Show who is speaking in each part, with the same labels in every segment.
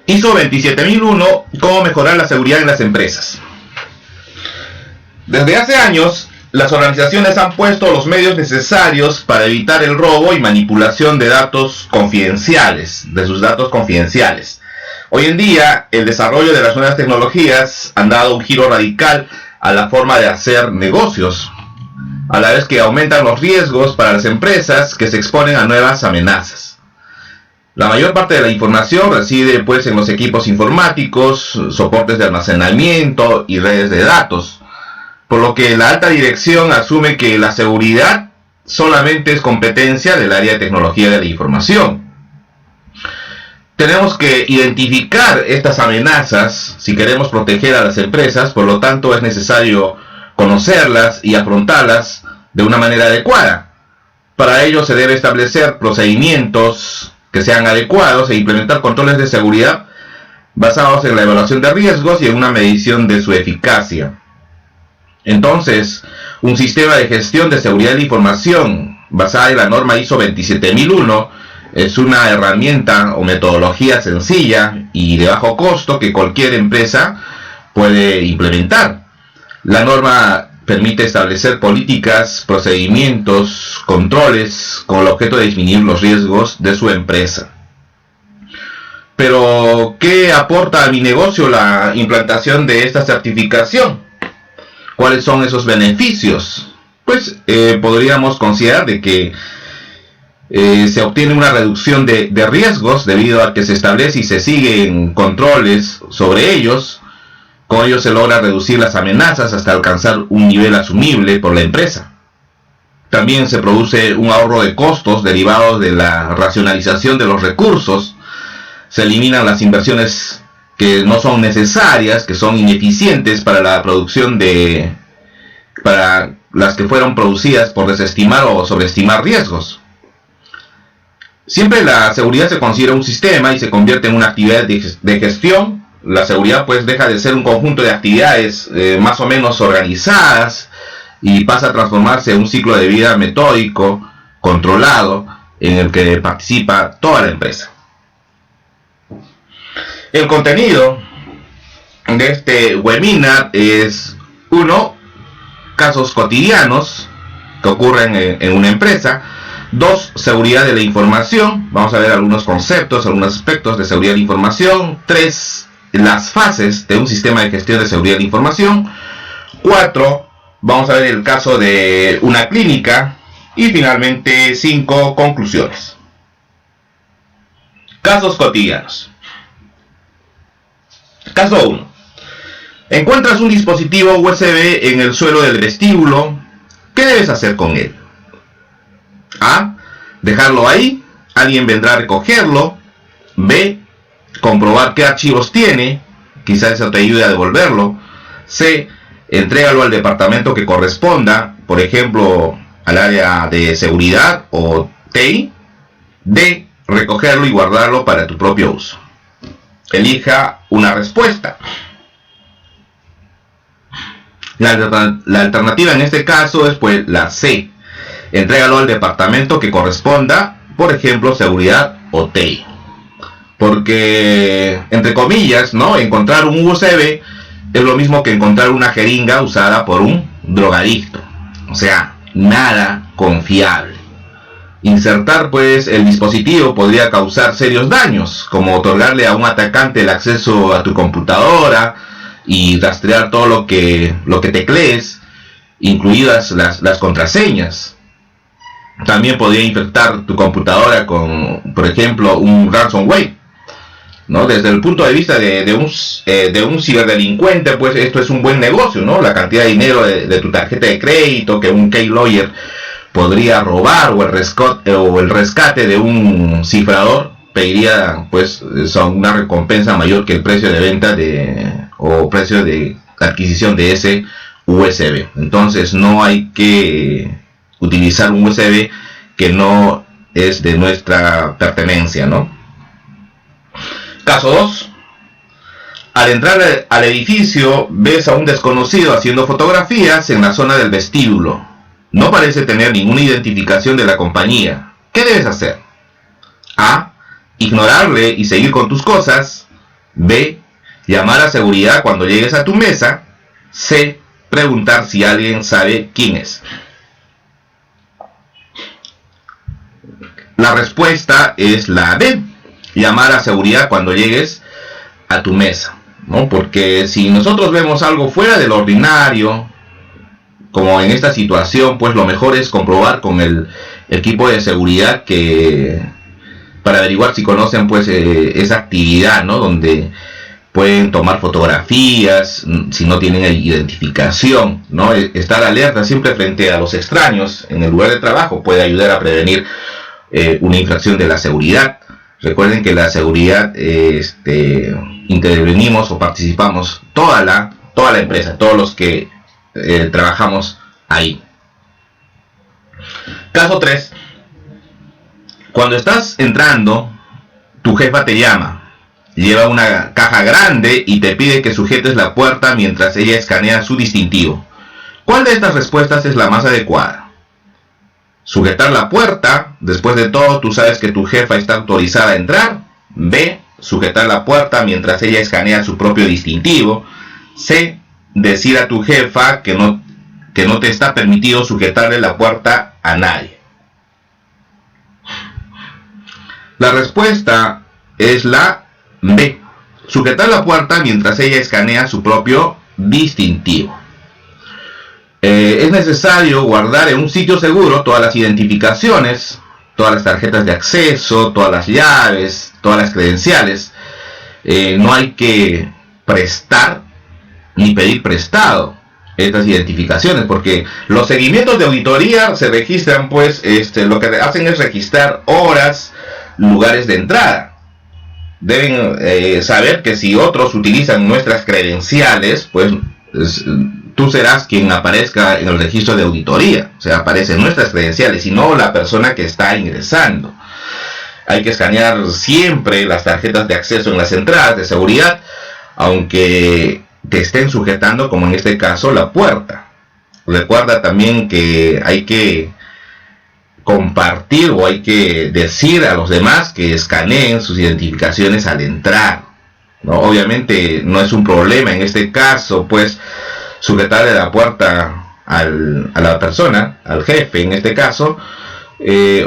Speaker 1: ISO 27001, ¿cómo mejorar la seguridad en las empresas? Desde hace años, las organizaciones han puesto los medios necesarios para evitar el robo y manipulación de datos confidenciales, de sus datos confidenciales. Hoy en día, el desarrollo de las nuevas tecnologías han dado un giro radical a la forma de hacer negocios, a la vez que aumentan los riesgos para las empresas que se exponen a nuevas amenazas. La mayor parte de la información reside pues en los equipos informáticos, soportes de almacenamiento y redes de datos, por lo que la alta dirección asume que la seguridad solamente es competencia del área de tecnología de la información. Tenemos que identificar estas amenazas si queremos proteger a las empresas, por lo tanto es necesario conocerlas y afrontarlas de una manera adecuada. Para ello se debe establecer procedimientos que sean adecuados e implementar controles de seguridad basados en la evaluación de riesgos y en una medición de su eficacia. Entonces, un sistema de gestión de seguridad de la información basada en la norma ISO 27001 es una herramienta o metodología sencilla y de bajo costo que cualquier empresa puede implementar. La norma permite establecer políticas, procedimientos, controles con el objeto de disminuir los riesgos de su empresa. Pero, ¿qué aporta a mi negocio la implantación de esta certificación? ¿Cuáles son esos beneficios? Pues podríamos considerar de que se obtiene una reducción de riesgos debido a que se establece y se siguen controles sobre ellos. Con ello se logra reducir las amenazas hasta alcanzar un nivel asumible por la empresa. También se produce un ahorro de costos derivados de la racionalización de los recursos. Se eliminan las inversiones que no son necesarias, que son ineficientes para la producción para las que fueron producidas por desestimar o sobreestimar riesgos. Siempre la seguridad se considera un sistema y se convierte en una actividad de gestión. La seguridad pues deja de ser un conjunto de actividades más o menos organizadas y pasa a transformarse en un ciclo de vida metódico, controlado, en el que participa toda la empresa. El contenido de este webinar es 1. Casos cotidianos que ocurren en una empresa. 2. Seguridad de la información. Vamos a ver algunos conceptos, algunos aspectos de seguridad de la información. 3. Las fases de un sistema de gestión de seguridad de la información. 4. Vamos a ver el caso de una clínica. Y finalmente 5. Conclusiones. Casos cotidianos. Caso 1. Encuentras un dispositivo USB en el suelo del vestíbulo. ¿Qué debes hacer con él? A. Dejarlo ahí. Alguien vendrá a recogerlo. B. Comprobar qué archivos tiene. Quizás eso te ayude a devolverlo. C. Entrégalo al departamento que corresponda. Por ejemplo, al área de seguridad o TI. D. Recogerlo y guardarlo para tu propio uso. Elija una respuesta. La alternativa en este caso es pues la C. Entrégalo al departamento que corresponda, por ejemplo, seguridad o TI. Porque, entre comillas, ¿no? Encontrar un USB es lo mismo que encontrar una jeringa usada por un drogadicto. O sea, nada confiable. Insertar pues el dispositivo podría causar serios daños, como otorgarle a un atacante el acceso a tu computadora y rastrear todo lo que teclees, incluidas las contraseñas. También podría infectar tu computadora con, por ejemplo, un ransomware, ¿no? Desde el punto de vista de un ciberdelincuente, pues esto es un buen negocio, ¿no? La cantidad de dinero de tu tarjeta de crédito que un keylawyer podría robar, o el rescate de un cifrador pediría pues una recompensa mayor que el precio de venta o precio de adquisición de ese USB. Entonces no hay que utilizar un USB que no es de nuestra pertenencia, ¿no? Caso 2. Al entrar al edificio ves a un desconocido haciendo fotografías en la zona del vestíbulo. No parece tener ninguna identificación de la compañía. ¿Qué debes hacer? A. Ignorarle y seguir con tus cosas. B. Llamar a seguridad cuando llegues a tu mesa. C. Preguntar si alguien sabe quién es. La respuesta es la B. Llamar a seguridad cuando llegues a tu mesa, ¿no? Porque si nosotros vemos algo fuera del ordinario, como en esta situación, pues lo mejor es comprobar con el equipo de seguridad para averiguar si conocen pues esa actividad, ¿no? Donde pueden tomar fotografías, si no tienen identificación, ¿no? Estar alerta siempre frente a los extraños en el lugar de trabajo puede ayudar a prevenir una infracción de la seguridad. Recuerden que la seguridad intervenimos o participamos toda la empresa, todos los que trabajamos ahí. Caso 3. Cuando estás entrando, tu jefa te llama, lleva una caja grande y te pide que sujetes la puerta mientras ella escanea su distintivo. ¿Cuál de estas respuestas es la más adecuada? Sujetar la puerta, después de todo tú sabes que tu jefa está autorizada a entrar. B. Sujetar la puerta mientras ella escanea su propio distintivo. C. Decir a tu jefa que no te está permitido sujetarle la puerta a nadie. La respuesta es la B. Sujetar la puerta mientras ella escanea su propio distintivo. Es necesario guardar en un sitio seguro todas las identificaciones, todas las tarjetas de acceso, todas las llaves, todas las credenciales. No hay que prestar ni pedir prestado estas identificaciones, porque los seguimientos de auditoría se registran, pues lo que hacen es registrar horas, lugares de entrada. Deben saber que si otros utilizan nuestras credenciales, pues tú serás quien aparezca en el registro de auditoría. O sea, aparecen nuestras credenciales y no la persona que está ingresando. Hay que escanear siempre las tarjetas de acceso en las entradas de seguridad, aunque te estén sujetando, como en este caso, la puerta. Recuerda también que hay que compartir o hay que decir a los demás que escaneen sus identificaciones al entrar, ¿no? Obviamente no es un problema en este caso, pues, sujetarle la puerta a la persona, al jefe en este caso,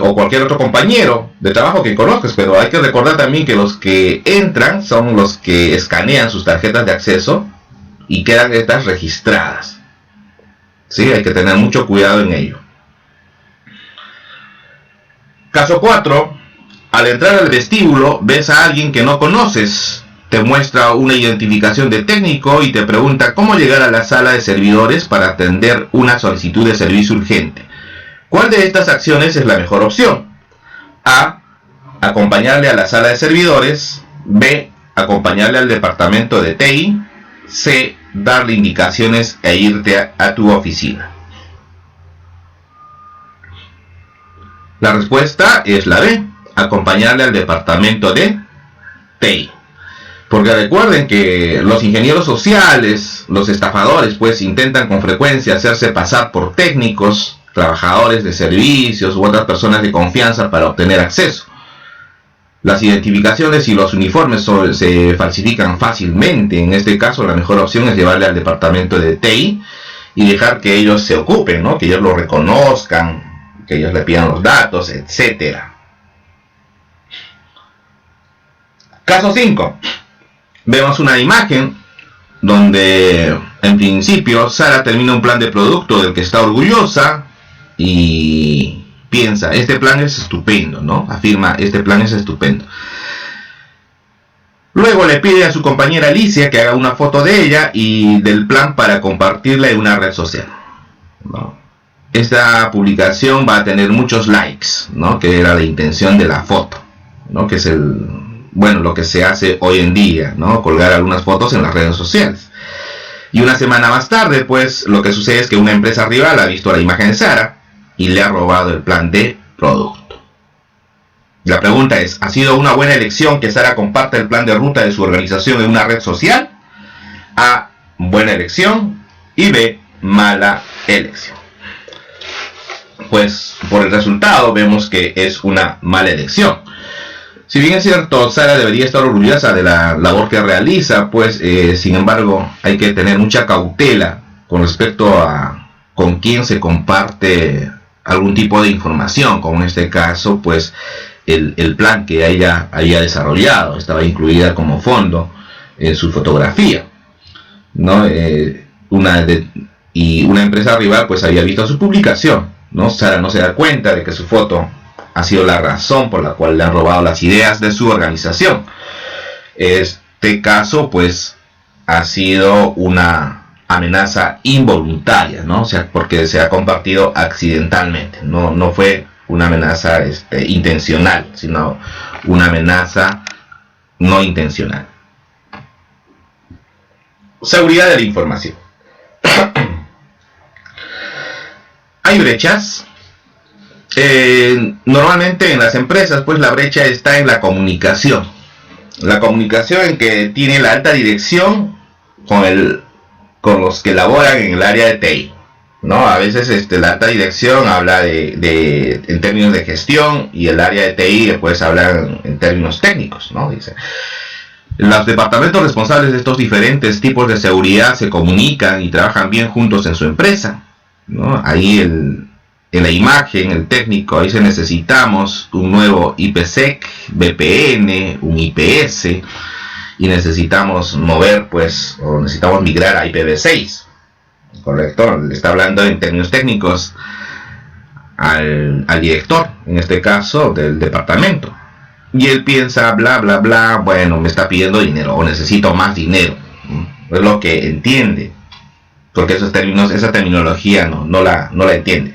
Speaker 1: o cualquier otro compañero de trabajo que conozcas, pero hay que recordar también que los que entran son los que escanean sus tarjetas de acceso y quedan estas registradas. Sí, hay que tener mucho cuidado en ello. Caso 4. Al entrar al vestíbulo ves a alguien que no conoces. Te muestra una identificación de técnico y te pregunta cómo llegar a la sala de servidores para atender una solicitud de servicio urgente. ¿Cuál de estas acciones es la mejor opción? A. Acompañarle a la sala de servidores. B. Acompañarle al departamento de TI. C. Darle indicaciones e irte a tu oficina. La respuesta es la B. Acompañarle al departamento de TI. Porque recuerden que los ingenieros sociales, los estafadores, pues intentan con frecuencia hacerse pasar por técnicos, trabajadores de servicios u otras personas de confianza para obtener acceso. Las identificaciones y los uniformes se falsifican fácilmente. En este caso, la mejor opción es llevarle al departamento de TI y dejar que ellos se ocupen, ¿no? Que ellos lo reconozcan, que ellos le pidan los datos, etc. Caso 5. Vemos una imagen donde en principio Sara termina un plan de producto del que está orgullosa y piensa, este plan es estupendo, ¿no? Afirma, este plan es estupendo. Luego le pide a su compañera Alicia que haga una foto de ella y del plan para compartirla en una red social, ¿no? Esta publicación va a tener muchos likes, ¿no? Que era la intención de la foto, ¿no? Que es lo que se hace hoy en día, ¿no? Colgar algunas fotos en las redes sociales. Y una semana más tarde, pues, lo que sucede es que una empresa rival ha visto la imagen de Sara y le ha robado el plan de producto. La pregunta es, ¿ha sido una buena elección que Sara comparta el plan de ruta de su organización en una red social? A. Buena elección. Y B. Mala elección. Pues por el resultado vemos que es una mala elección. Si bien es cierto, Sara debería estar orgullosa de la labor que realiza, pues sin embargo hay que tener mucha cautela con respecto a con quién se comparte algún tipo de información, como en este caso pues el plan que ella había desarrollado estaba incluida como fondo en su fotografía, ¿no? Y una empresa rival pues había visto su publicación, ¿no? Sara no se da cuenta de que su foto ha sido la razón por la cual le han robado las ideas de su organización. Este caso pues ha sido una amenaza involuntaria, ¿no? O sea, porque se ha compartido accidentalmente, no fue una amenaza intencional, sino una amenaza no intencional. Seguridad de la información. Hay brechas. Normalmente en las empresas pues la brecha está en la comunicación en que tiene la alta dirección con los que laboran en el área de TI, ¿no? A veces la alta dirección habla en términos de gestión y el área de TI pues habla en términos técnicos, ¿no? Dice, los departamentos responsables de estos diferentes tipos de seguridad se comunican y trabajan bien juntos en su empresa, ¿no? Ahí en la imagen, el técnico, dice necesitamos un nuevo IPsec, VPN, un IPS, y necesitamos necesitamos migrar a IPv6. Correcto, le está hablando en términos técnicos al director, en este caso del departamento. Y él piensa, bla, bla, bla, bueno, me está pidiendo dinero o necesito más dinero. Es lo que entiende, porque esa terminología no la entiende.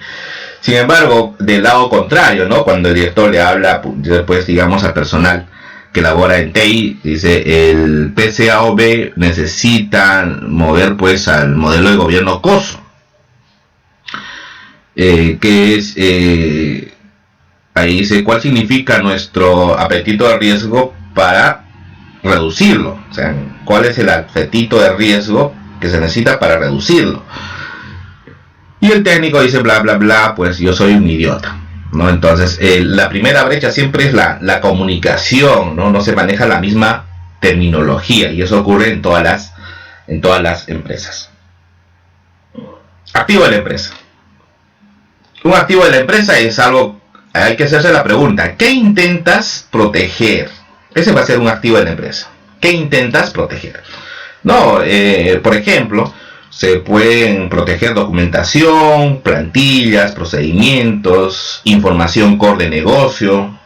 Speaker 1: Sin embargo, del lado contrario, ¿no? Cuando el director le habla, después, digamos, al personal que labora en TI, dice, el PCAOB necesita mover, pues, al modelo de gobierno COSO, que es, ahí dice, ¿cuál significa nuestro apetito de riesgo para reducirlo? O sea, ¿cuál es el apetito de riesgo que se necesita para reducirlo? Y el técnico dice bla bla bla, pues yo soy un idiota, ¿no? Entonces la primera brecha siempre es la comunicación, ¿no? No se maneja la misma terminología y eso ocurre en todas las empresas. Activo de la empresa. Un activo de la empresa es algo, hay que hacerse la pregunta, ¿qué intentas proteger? Ese va a ser un activo de la empresa. ¿Qué intentas proteger? No, por ejemplo, se pueden proteger documentación, plantillas, procedimientos, información core de negocio,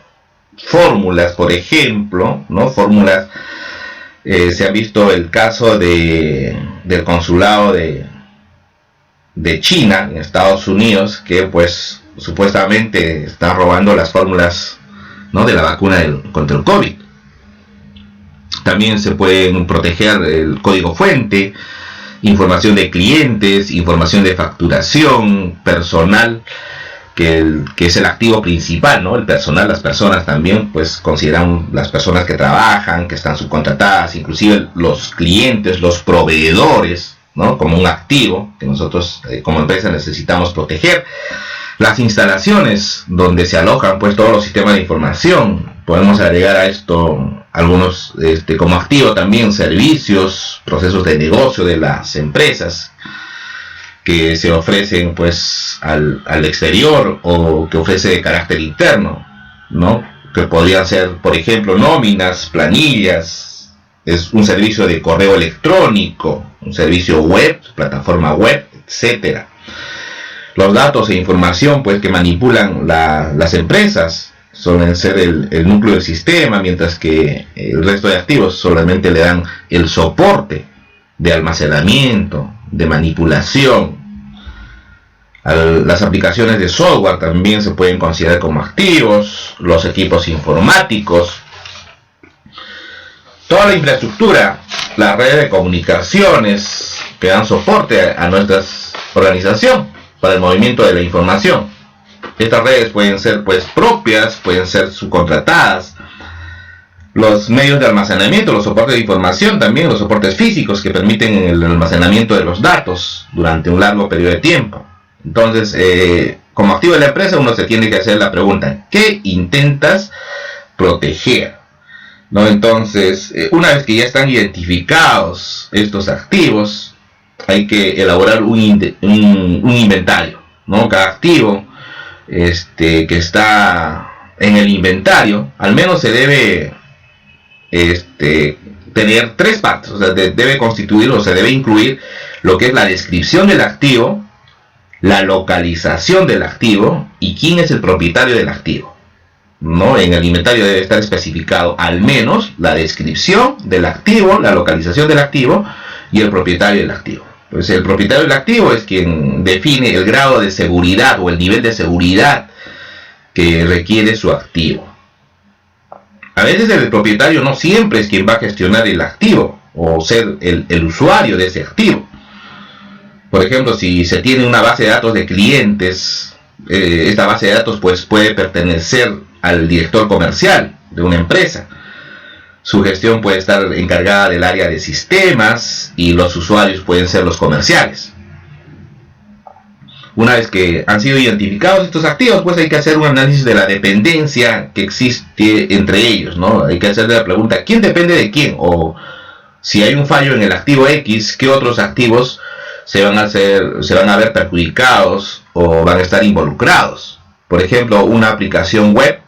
Speaker 1: fórmulas, por ejemplo, ¿no? Fórmulas, se ha visto el caso del consulado de China en Estados Unidos, que pues supuestamente están robando las fórmulas, ¿no? De la vacuna contra el COVID. También se pueden proteger el código fuente, información de clientes, información de facturación, personal, que es el activo principal, ¿no? El personal, las personas también, pues consideran las personas que trabajan, que están subcontratadas, inclusive los clientes, los proveedores, ¿no? Como un activo que nosotros como empresa necesitamos proteger. Las instalaciones donde se alojan pues todos los sistemas de información, podemos agregar a esto algunos como activo también servicios, procesos de negocio de las empresas que se ofrecen pues al exterior o que ofrece de carácter interno, ¿no? Que podrían ser, por ejemplo, nóminas, planillas, es un servicio de correo electrónico, un servicio web, plataforma web, etcétera. Los datos e información pues que manipulan las empresas suelen ser el núcleo del sistema, mientras que el resto de activos solamente le dan el soporte de almacenamiento, de manipulación. Las aplicaciones de software también se pueden considerar como activos, los equipos informáticos, toda la infraestructura, las redes de comunicaciones que dan soporte a nuestra organización para el movimiento de la información. Estas redes pueden ser pues propias, pueden ser subcontratadas. Los medios de almacenamiento, los soportes de información también, los soportes físicos que permiten el almacenamiento de los datos durante un largo periodo de tiempo. Entonces, como activo de la empresa, uno se tiene que hacer la pregunta, ¿qué intentas proteger? ¿no? Entonces, una vez que ya están identificados estos activos, hay que elaborar un inventario, ¿no? Cada activo que está en el inventario, al menos se debe tener tres partes, o sea, debe constituir o se debe incluir lo que es la descripción del activo, la localización del activo y quién es el propietario del activo, ¿no? En el inventario debe estar especificado al menos la descripción del activo, la localización del activo y el propietario del activo. Pues el propietario del activo es quien define el grado de seguridad o el nivel de seguridad que requiere su activo. A veces el propietario no siempre es quien va a gestionar el activo o ser el usuario de ese activo. Por ejemplo, si se tiene una base de datos de clientes, esta base de datos pues puede pertenecer al director comercial de una empresa. Su gestión puede estar encargada del área de sistemas y los usuarios pueden ser los comerciales. Una vez que han sido identificados estos activos, pues hay que hacer un análisis de la dependencia que existe entre ellos, ¿no? Hay que hacerle la pregunta, ¿quién depende de quién? O si hay un fallo en el activo X, ¿qué otros activos se van a ver perjudicados o van a estar involucrados? Por ejemplo, una aplicación web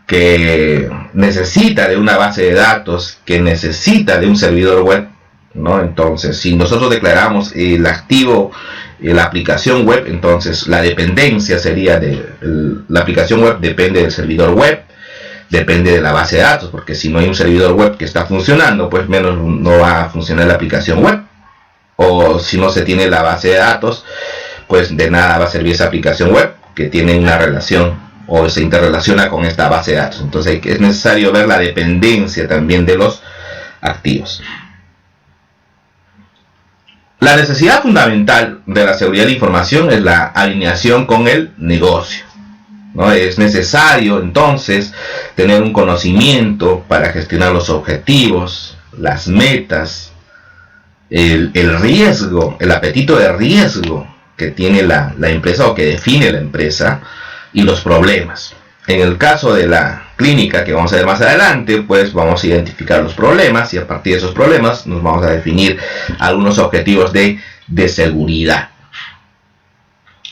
Speaker 1: que necesita de una base de datos, que necesita de un servidor web, ¿no? Entonces, si nosotros declaramos el activo, la aplicación web, entonces la dependencia sería la aplicación web depende del servidor web, depende de la base de datos, porque si no hay un servidor web que está funcionando, pues menos no va a funcionar la aplicación web. O si no se tiene la base de datos, pues de nada va a servir esa aplicación web que tiene una relación o se interrelaciona con esta base de datos. Entonces es necesario ver la dependencia también de los activos. La necesidad fundamental de la seguridad de la información es la alineación con el negocio, ¿no? Es necesario entonces tener un conocimiento para gestionar los objetivos, las metas, el riesgo, el apetito de riesgo que tiene la empresa o que define la empresa y los problemas. En el caso de la clínica que vamos a ver más adelante, pues vamos a identificar los problemas y a partir de esos problemas nos vamos a definir algunos objetivos de seguridad.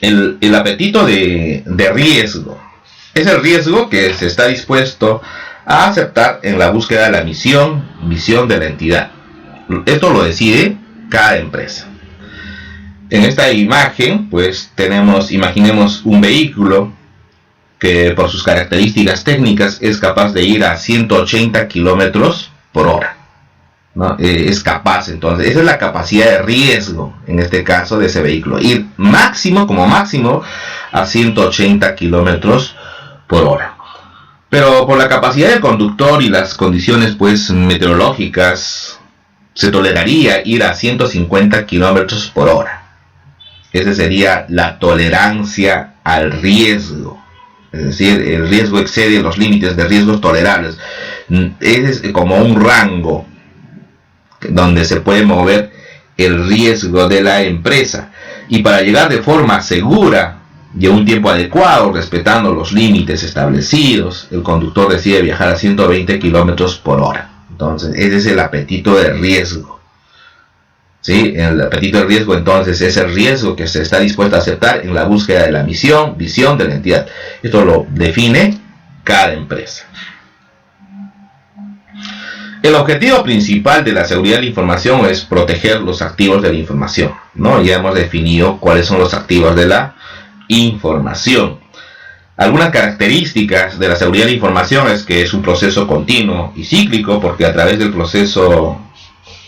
Speaker 1: El apetito de riesgo es el riesgo que se está dispuesto a aceptar en la búsqueda de la visión de la entidad. Esto lo decide cada empresa. En esta imagen, pues imaginemos un vehículo que por sus características técnicas es capaz de ir a 180 kilómetros por hora, ¿no? Es capaz, entonces, esa es la capacidad de riesgo, en este caso, de ese vehículo. Ir como máximo, a 180 kilómetros por hora. Pero por la capacidad del conductor y las condiciones, pues, meteorológicas, se toleraría ir a 150 kilómetros por hora. Esa sería la tolerancia al riesgo. Es decir, el riesgo excede los límites de riesgos tolerables. Es como un rango donde se puede mover el riesgo de la empresa. Y para llegar de forma segura y a un tiempo adecuado, respetando los límites establecidos, el conductor decide viajar a 120 kilómetros por hora. Entonces, ese es el apetito de riesgo. ¿Sí? El apetito de riesgo, entonces, es el riesgo que se está dispuesto a aceptar en la búsqueda de la visión de la entidad. Esto lo define cada empresa. El objetivo principal de la seguridad de la información es proteger los activos de la información, ¿no? Ya hemos definido cuáles son los activos de la información. Algunas características de la seguridad de la información es que es un proceso continuo y cíclico, porque a través del proceso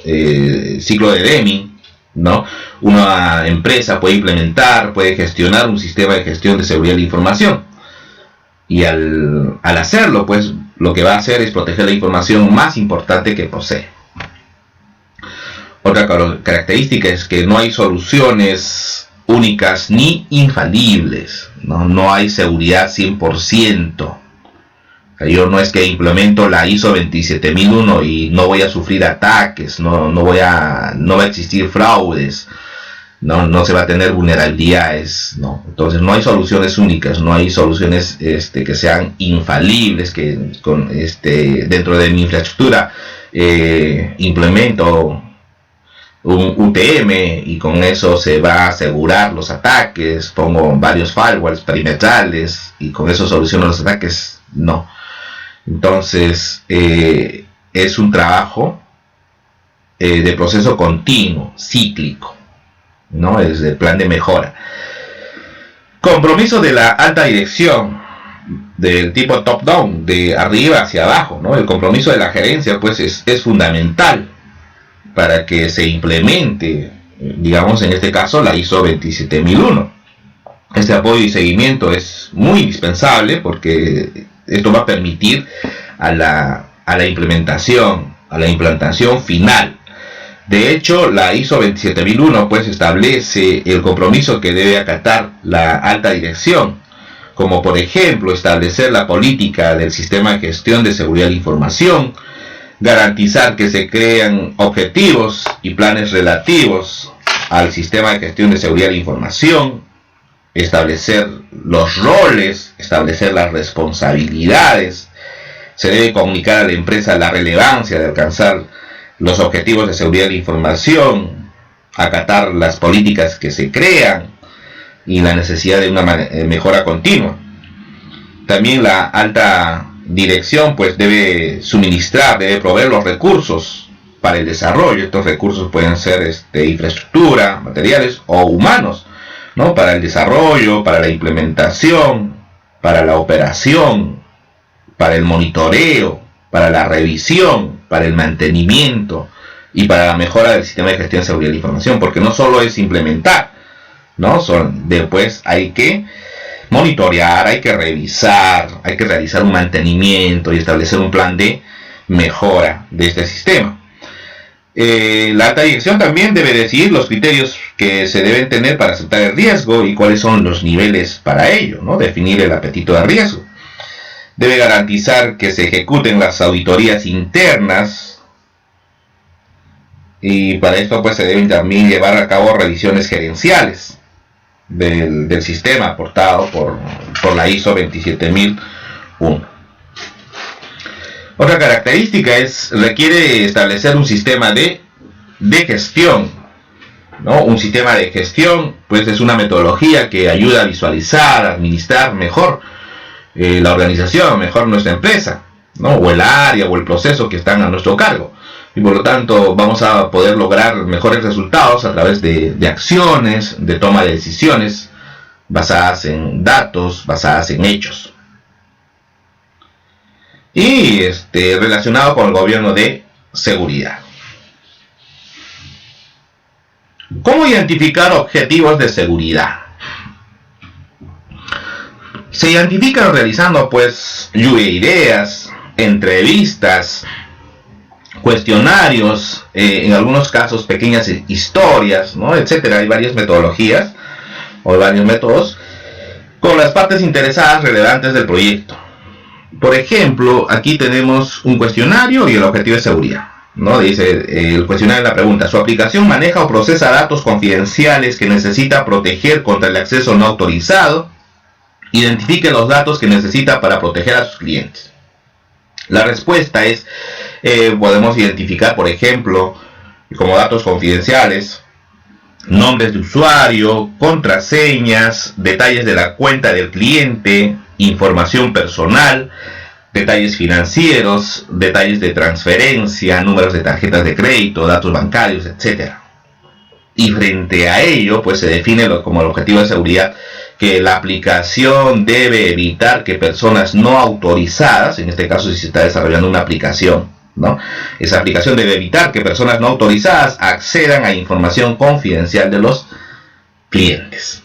Speaker 1: ciclo de Deming, ¿no? Una empresa puede implementar, puede gestionar un sistema de gestión de seguridad de la información. Y al hacerlo, pues lo que va a hacer es proteger la información más importante que posee. Otra característica es que no hay soluciones únicas ni infalibles, no hay seguridad 100%. Yo no es que implemento la ISO 27001 y no voy a sufrir ataques, no va a existir fraudes. no se va a tener vulnerabilidades, ¿no? Entonces no hay soluciones únicas, no hay soluciones que sean infalibles, que dentro de mi infraestructura implemento un UTM y con eso se va a asegurar los ataques, pongo varios firewalls perimetrales y con eso soluciono los ataques. No. Entonces es un trabajo de proceso continuo, cíclico, ¿no? Es el plan de mejora. Compromiso de la alta dirección, del tipo top-down, de arriba hacia abajo, ¿no? El compromiso de la gerencia, pues, es fundamental para que se implemente, digamos, en este caso, la ISO 27001. Este apoyo y seguimiento es muy indispensable porque esto va a permitir a la implantación final. De hecho, la ISO 27001 pues establece el compromiso que debe acatar la alta dirección, como por ejemplo establecer la política del sistema de gestión de seguridad de información, garantizar que se crean objetivos y planes relativos al sistema de gestión de seguridad de información, establecer los roles, establecer las responsabilidades. Se debe comunicar a la empresa la relevancia de alcanzar los objetivos de seguridad de información, acatar las políticas que se crean y la necesidad de una mejora continua. También la alta dirección pues debe suministrar, debe proveer los recursos para el desarrollo. Estos recursos pueden ser infraestructura, materiales o humanos, ¿no? Para el desarrollo, para la implementación, para la operación, para el monitoreo, para la revisión, para el mantenimiento y para la mejora del sistema de gestión de seguridad de información, porque no solo es implementar, ¿no? Después hay que monitorear, hay que revisar, hay que realizar un mantenimiento y establecer un plan de mejora de este sistema. La alta dirección también debe decidir los criterios que se deben tener para aceptar el riesgo y cuáles son los niveles para ello, ¿no? Definir el apetito de riesgo. Debe garantizar que se ejecuten las auditorías internas y para esto pues se deben también llevar a cabo revisiones gerenciales del sistema aportado por la ISO 27001. Otra característica requiere establecer un sistema de gestión, ¿no? Un sistema de gestión pues es una metodología que ayuda a visualizar, a administrar mejor la organización, mejor nuestra empresa, ¿no? O el área o el proceso que están a nuestro cargo. Y por lo tanto vamos a poder lograr mejores resultados a través de acciones, de toma de decisiones basadas en datos, basadas en hechos. Y relacionado con el gobierno de seguridad. ¿Cómo identificar objetivos de seguridad? Se identifican realizando pues lluvia de ideas, entrevistas, cuestionarios, en algunos casos pequeñas historias, ¿no? Etcétera. Hay varias metodologías o varios métodos con las partes interesadas relevantes del proyecto. Por ejemplo, aquí tenemos un cuestionario y el objetivo de seguridad, ¿no? Dice el cuestionario, la pregunta: ¿su aplicación maneja o procesa datos confidenciales que necesita proteger contra el acceso no autorizado? Identifique los datos que necesita para proteger a sus clientes. La respuesta es, podemos identificar, por ejemplo, como datos confidenciales, nombres de usuario, contraseñas, detalles de la cuenta del cliente, información personal, detalles financieros, detalles de transferencia, números de tarjetas de crédito, datos bancarios, etc. Y frente a ello, pues se define como el objetivo de seguridad que la aplicación debe evitar que personas no autorizadas, en este caso si se está desarrollando una aplicación, ¿no? Esa aplicación debe evitar que personas no autorizadas accedan a información confidencial de los clientes.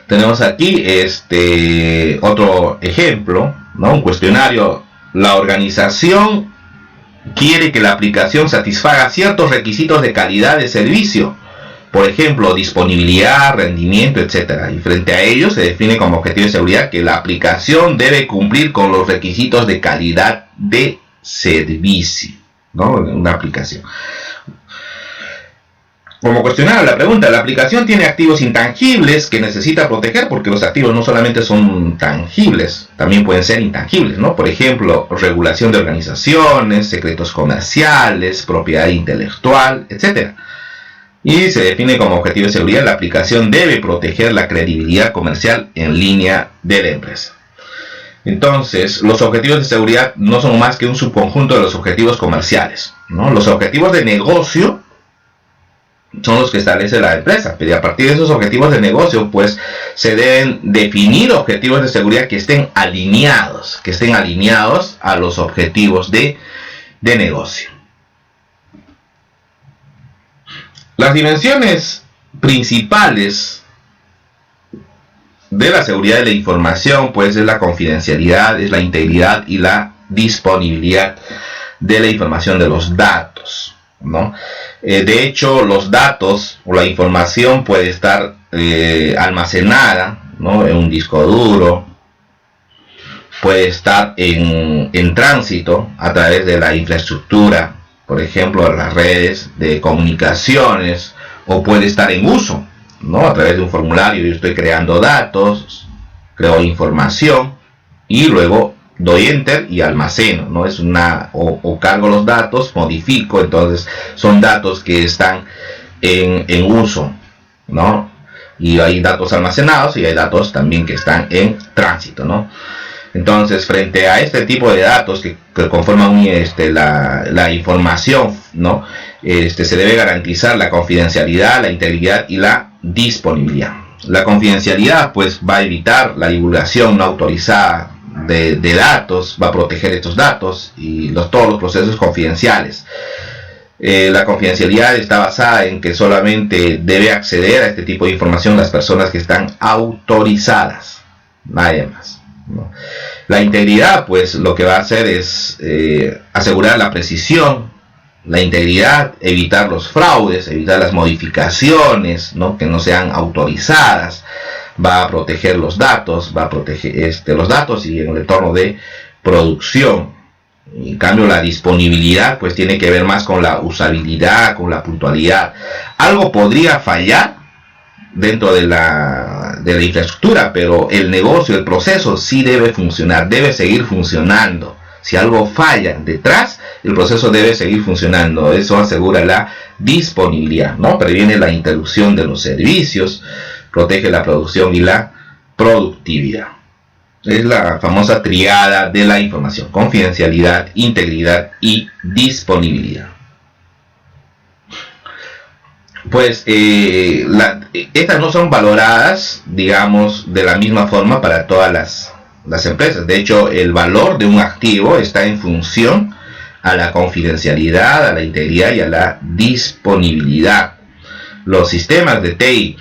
Speaker 1: Tenemos aquí otro ejemplo, ¿no? Un cuestionario. La organización quiere que la aplicación satisfaga ciertos requisitos de calidad de servicio, por ejemplo, disponibilidad, rendimiento, etc. Y frente a ello se define como objetivo de seguridad que la aplicación debe cumplir con los requisitos de calidad de servicio, ¿no? Una aplicación. como cuestionaba la pregunta, la aplicación tiene activos intangibles que necesita proteger, porque los activos no solamente son tangibles, también pueden ser intangibles, ¿no? Por ejemplo, regulación de organizaciones, secretos comerciales, propiedad intelectual, etc. Y se define como objetivo de seguridad: la aplicación debe proteger la credibilidad comercial en línea de la empresa. Entonces, los objetivos de seguridad no son más que un subconjunto de los objetivos comerciales, ¿no? Los objetivos de negocio son los que establece la empresa, pero a partir de esos objetivos de negocio, pues se deben definir objetivos de seguridad que estén alineados a los objetivos de negocio. Las dimensiones principales de la seguridad de la información, pues es la confidencialidad, es la integridad y la disponibilidad de la información, de los datos, ¿no? De hecho, los datos o la información puede estar almacenada, ¿no?, en un disco duro, puede estar en tránsito a través de la infraestructura, por ejemplo, las redes de comunicaciones, o puede estar en uso, ¿no?, a través de un formulario. Yo estoy creando datos, creo información y luego doy enter y almaceno, ¿no? Es o cargo los datos, modifico, entonces son datos que están en uso, ¿no? Y hay datos almacenados y hay datos también que están en tránsito, ¿no? Entonces, frente a este tipo de datos que conforman la información, ¿no?, se debe garantizar la confidencialidad, la integridad y la disponibilidad. La confidencialidad, pues, va a evitar la divulgación no autorizada de datos, va a proteger estos datos y todos los procesos confidenciales. La confidencialidad está basada en que solamente debe acceder a este tipo de información las personas que están autorizadas, nadie más, ¿no? La integridad, pues, lo que va a hacer es asegurar la precisión, la integridad, evitar los fraudes, evitar las modificaciones, ¿no?, que no sean autorizadas. Va a proteger los datos, va a proteger los datos y en el entorno de producción. En cambio, la disponibilidad, pues, tiene que ver más con la usabilidad, con la puntualidad. Algo podría fallar dentro de la infraestructura, pero el negocio, el proceso sí debe funcionar, debe seguir funcionando. Si algo falla detrás, el proceso debe seguir funcionando. Eso asegura la disponibilidad, ¿no? Previene la interrupción de los servicios, protege la producción y la productividad. Es la famosa triada de la información: confidencialidad, integridad y disponibilidad. Pues estas no son valoradas, digamos, de la misma forma para todas las empresas. De hecho, el valor de un activo está en función a la confidencialidad, a la integridad y a la disponibilidad. Los sistemas de TI,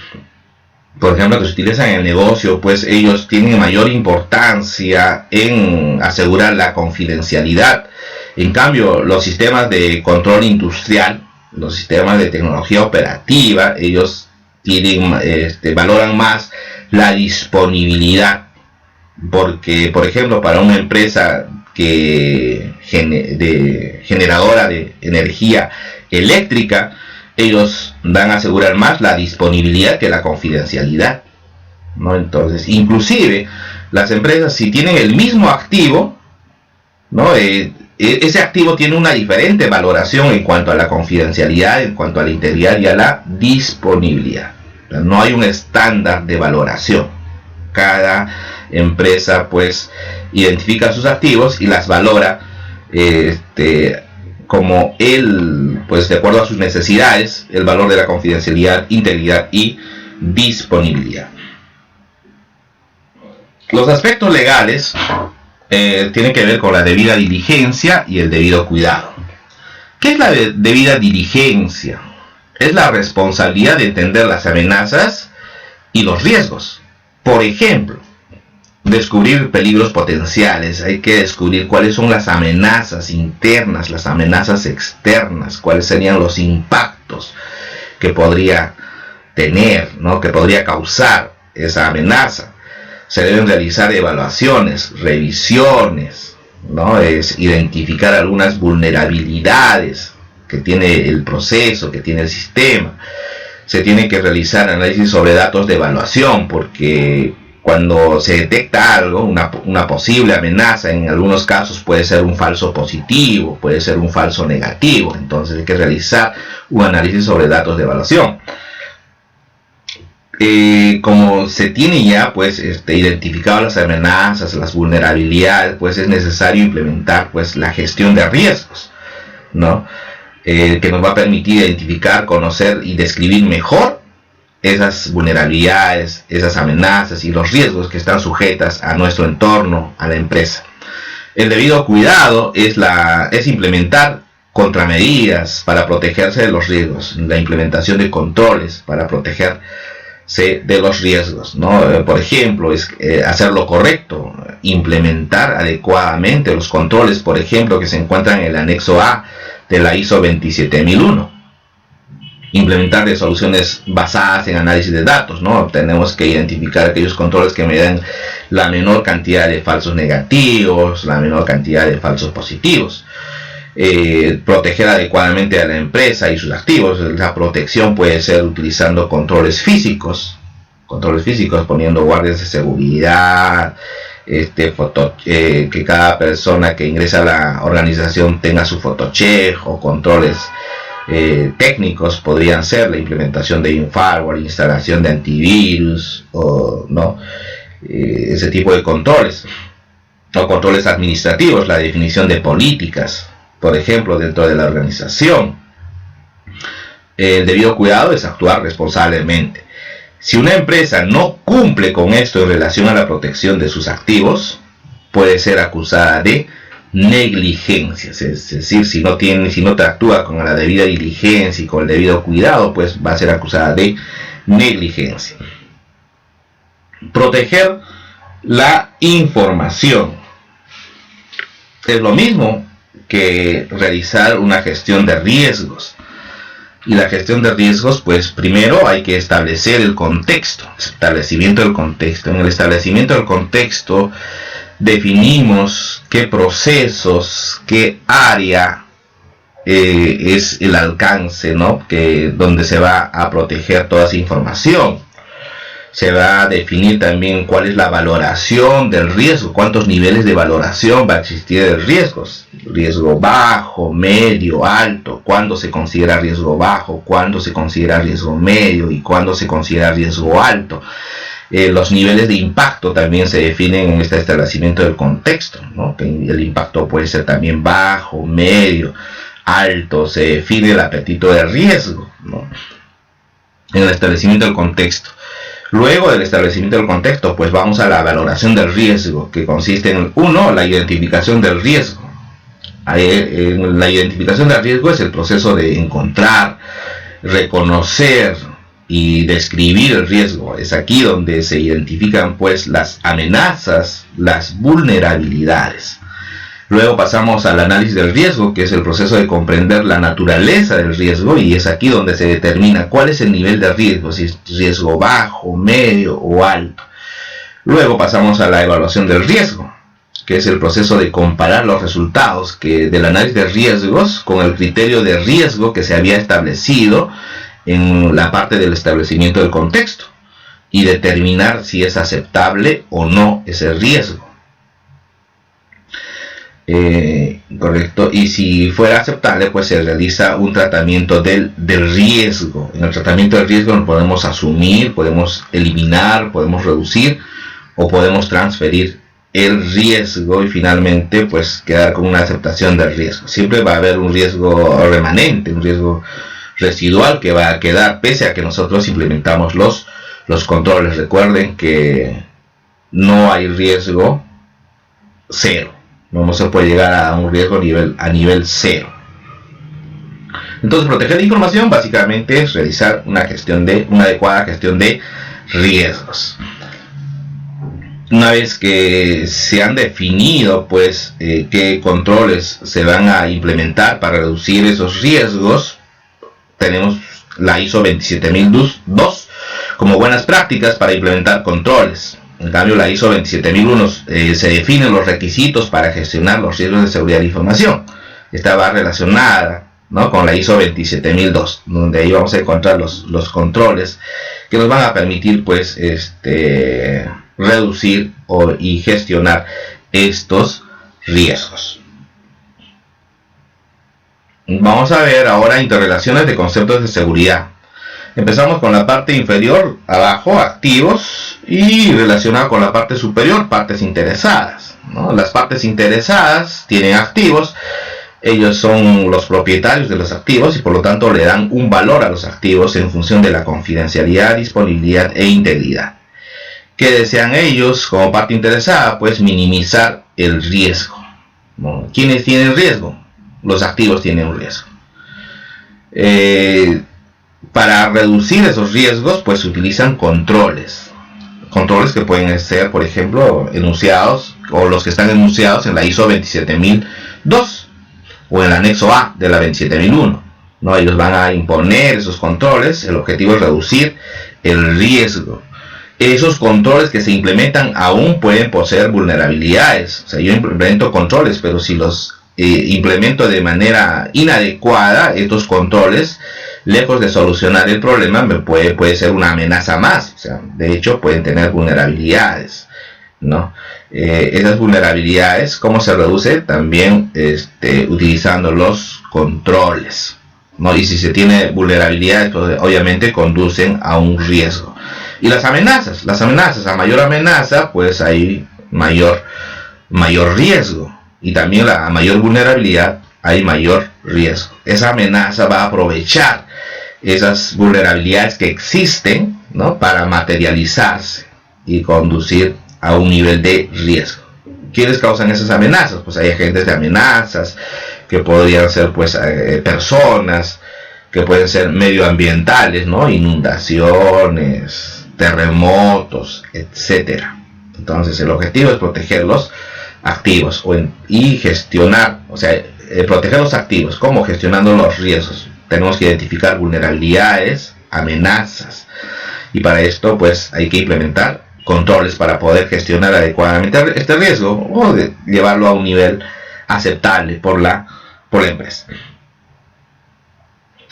Speaker 1: por ejemplo, que se utilizan en el negocio, pues ellos tienen mayor importancia en asegurar la confidencialidad. En cambio, los sistemas de control industrial, los sistemas de tecnología operativa, ellos valoran más la disponibilidad, porque, por ejemplo, para una empresa generadora de energía eléctrica, ellos van a asegurar más la disponibilidad que la confidencialidad, ¿no? Entonces, inclusive las empresas, si tienen el mismo activo, ¿no?, ese activo tiene una diferente valoración en cuanto a la confidencialidad, en cuanto a la integridad y a la disponibilidad. No hay un estándar de valoración. Cada empresa, pues, identifica sus activos y las valora como pues, de acuerdo a sus necesidades, el valor de la confidencialidad, integridad y disponibilidad. Los aspectos legales tienen que ver con la debida diligencia y el debido cuidado. ¿Qué es la debida diligencia? Es la responsabilidad de entender las amenazas y los riesgos. Por ejemplo, descubrir peligros potenciales. Hay que descubrir cuáles son las amenazas internas, las amenazas externas, cuáles serían los impactos que podría tener, ¿no?, que podría causar esa amenaza. Se deben realizar evaluaciones, revisiones, ¿no? Es identificar algunas vulnerabilidades que tiene el proceso, que tiene el sistema. se tiene que realizar análisis sobre datos de evaluación, porque cuando se detecta algo, una posible amenaza, en algunos casos puede ser un falso positivo, puede ser un falso negativo. Entonces hay que realizar un análisis sobre datos de evaluación. Como se tiene ya pues identificado las amenazas, las vulnerabilidades, pues es necesario implementar pues la gestión de riesgos, ¿no? Que nos va a permitir identificar, conocer y describir mejor esas vulnerabilidades, esas amenazas y los riesgos que están sujetas a nuestro entorno, a la empresa. El debido cuidado es implementar contramedidas para protegerse de los riesgos, la implementación de controles para protegerse de los riesgos, ¿no? Por ejemplo, es hacer lo correcto, implementar adecuadamente los controles, por ejemplo, que se encuentran en el anexo A de la ISO 27001. Implementar resoluciones basadas en análisis de datos, ¿no? Tenemos que identificar aquellos controles que me den la menor cantidad de falsos negativos, la menor cantidad de falsos positivos. Proteger adecuadamente a la empresa y sus activos. La protección puede ser utilizando controles físicos, poniendo guardias de seguridad, que cada persona que ingresa a la organización tenga su photocheck, o controles técnicos podrían ser la implementación de un firewall, instalación de antivirus, o no, ese tipo de controles, o controles administrativos, la definición de políticas, por ejemplo, dentro de la organización. El debido cuidado es actuar responsablemente. Si una empresa no cumple con esto en relación a la protección de sus activos, puede ser acusada de negligencia, es decir, si no te actúa con la debida diligencia y con el debido cuidado, pues va a ser acusada de negligencia. Proteger la información es lo mismo que realizar una gestión de riesgos. Y la gestión de riesgos, pues primero hay que establecer el contexto, establecimiento del contexto. En el establecimiento del contexto definimos qué procesos, qué área es el alcance, ¿no? Donde se va a proteger toda esa información. Se va a definir también cuál es la valoración del riesgo, cuántos niveles de valoración va a existir de riesgos. Riesgo bajo, medio, alto, cuándo se considera riesgo bajo, cuándo se considera riesgo medio y cuándo se considera riesgo alto. Los niveles de impacto también se definen en este establecimiento del contexto, ¿no? El impacto puede ser también bajo, medio, alto. Se define el apetito de riesgo, ¿no? En el establecimiento del contexto. Luego del establecimiento del contexto, pues vamos a la valoración del riesgo, que consiste en, uno, la identificación del riesgo. La identificación del riesgo es el proceso de encontrar, reconocer y describir el riesgo. Es aquí donde se identifican pues las amenazas, las vulnerabilidades. Luego pasamos al análisis del riesgo, que es el proceso de comprender la naturaleza del riesgo, y es aquí donde se determina cuál es el nivel de riesgo, si es riesgo bajo, medio o alto. Luego pasamos a la evaluación del riesgo, que es el proceso de comparar los resultados del análisis de riesgos con el criterio de riesgo que se había establecido en la parte del establecimiento del contexto, y determinar si es aceptable o no ese riesgo. Correcto, y si fuera aceptable, pues se realiza un tratamiento del riesgo. En el tratamiento del riesgo lo podemos asumir, podemos eliminar, podemos reducir o podemos transferir el riesgo, y finalmente pues quedar con una aceptación del riesgo. Siempre va a haber un riesgo remanente, un riesgo residual que va a quedar pese a que nosotros implementamos los controles. Recuerden que no hay riesgo cero. No se puede llegar a un riesgo a nivel cero. Entonces, proteger la información básicamente es realizar una adecuada gestión de riesgos. Una vez que se han definido pues qué controles se van a implementar para reducir esos riesgos, tenemos la ISO 27002 como buenas prácticas para implementar controles. En cambio, la ISO 27001 se definen los requisitos para gestionar los riesgos de seguridad de información. Esta va relacionada ¿no? Con la ISO 27002, donde ahí vamos a encontrar los controles que nos van a permitir pues reducir y gestionar estos riesgos. Vamos a ver ahora interrelaciones de conceptos de seguridad. Empezamos con la parte inferior, abajo, activos, y relacionado con la parte superior, partes interesadas, ¿no? Las partes interesadas tienen activos, ellos son los propietarios de los activos y por lo tanto le dan un valor a los activos en función de la confidencialidad, disponibilidad e integridad. ¿Qué desean ellos como parte interesada? Pues minimizar el riesgo, ¿no? ¿Quiénes tienen riesgo? Los activos tienen un riesgo. Para reducir esos riesgos, pues se utilizan controles. Controles que pueden ser, por ejemplo, enunciados, o los que están enunciados en la ISO 27002 o en el anexo A de la 27001. ¿No? Ellos van a imponer esos controles. El objetivo es reducir el riesgo. Esos controles que se implementan aún pueden poseer vulnerabilidades. O sea, yo implemento controles, pero si los implemento de manera inadecuada, estos controles, lejos de solucionar el problema, puede ser una amenaza más. O sea, de hecho pueden tener vulnerabilidades, ¿no? Esas vulnerabilidades, ¿cómo se reduce? También utilizando los controles, ¿no? Y si se tiene vulnerabilidades, pues obviamente conducen a un riesgo. Y las amenazas, a mayor amenaza, pues hay mayor riesgo. Y también a mayor vulnerabilidad hay mayor riesgo. Esa amenaza va a aprovechar esas vulnerabilidades que existen, ¿no? Para materializarse y conducir a un nivel de riesgo. ¿Quiénes causan esas amenazas? Pues hay agentes de amenazas que podrían ser pues personas, que pueden ser medioambientales, ¿no? Inundaciones, terremotos, etcétera. Entonces el objetivo es protegerlos activos y gestionar, o sea, proteger los activos. ¿Cómo? Gestionando los riesgos. Tenemos que identificar vulnerabilidades, amenazas, y para esto pues hay que implementar controles para poder gestionar adecuadamente este riesgo o llevarlo a un nivel aceptable por la empresa.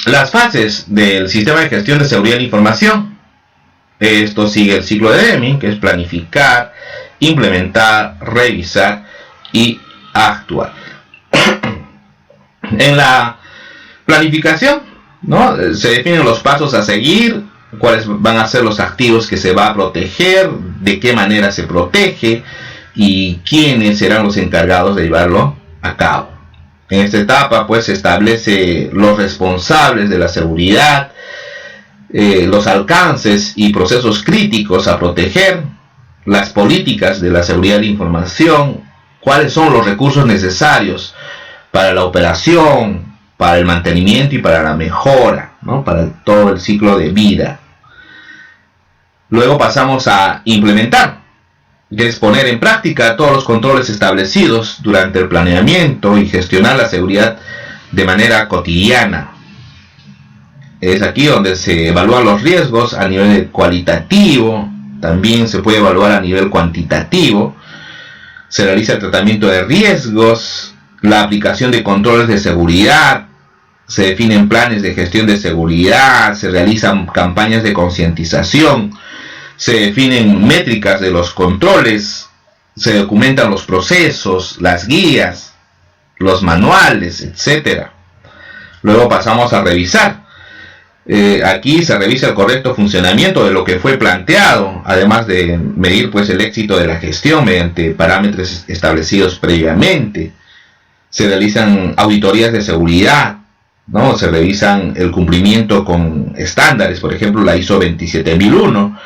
Speaker 1: Las fases del sistema de gestión de seguridad de la información. Esto sigue el ciclo de Deming, que es planificar, implementar, revisar y actuar. En la planificación, ¿no? Se definen los pasos a seguir, cuáles van a ser los activos que se va a proteger, de qué manera se protege y quiénes serán los encargados de llevarlo a cabo. En esta etapa pues se establece los responsables de la seguridad, los alcances y procesos críticos a proteger, las políticas de la seguridad de la información, cuáles son los recursos necesarios para la operación, para el mantenimiento y para la mejora, ¿no? Para todo el ciclo de vida. Luego pasamos a implementar, que es poner en práctica todos los controles establecidos durante el planeamiento y gestionar la seguridad de manera cotidiana. Es aquí donde se evalúan los riesgos a nivel cualitativo, también se puede evaluar a nivel cuantitativo. Se realiza el tratamiento de riesgos, la aplicación de controles de seguridad, se definen planes de gestión de seguridad, se realizan campañas de concientización, se definen métricas de los controles, se documentan los procesos, las guías, los manuales, etc. Luego pasamos a revisar. Aquí se revisa el correcto funcionamiento de lo que fue planteado, además de medir pues el éxito de la gestión mediante parámetros establecidos previamente. Se realizan auditorías de seguridad, ¿no? Se revisan el cumplimiento con estándares, por ejemplo la ISO 27001.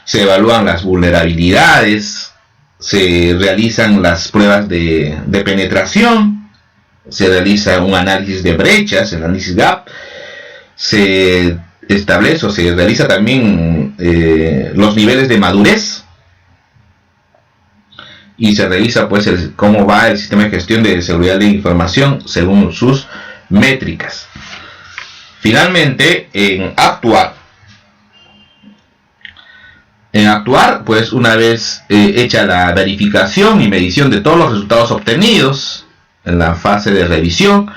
Speaker 1: Se evalúan las vulnerabilidades, se realizan las pruebas de penetración, se realiza un análisis de brechas, el análisis gap, se establece o se realiza también los niveles de madurez y se revisa pues cómo va el sistema de gestión de seguridad de información según sus métricas. Finalmente, en actuar, pues una vez hecha la verificación y medición de todos los resultados obtenidos en la fase de revisión,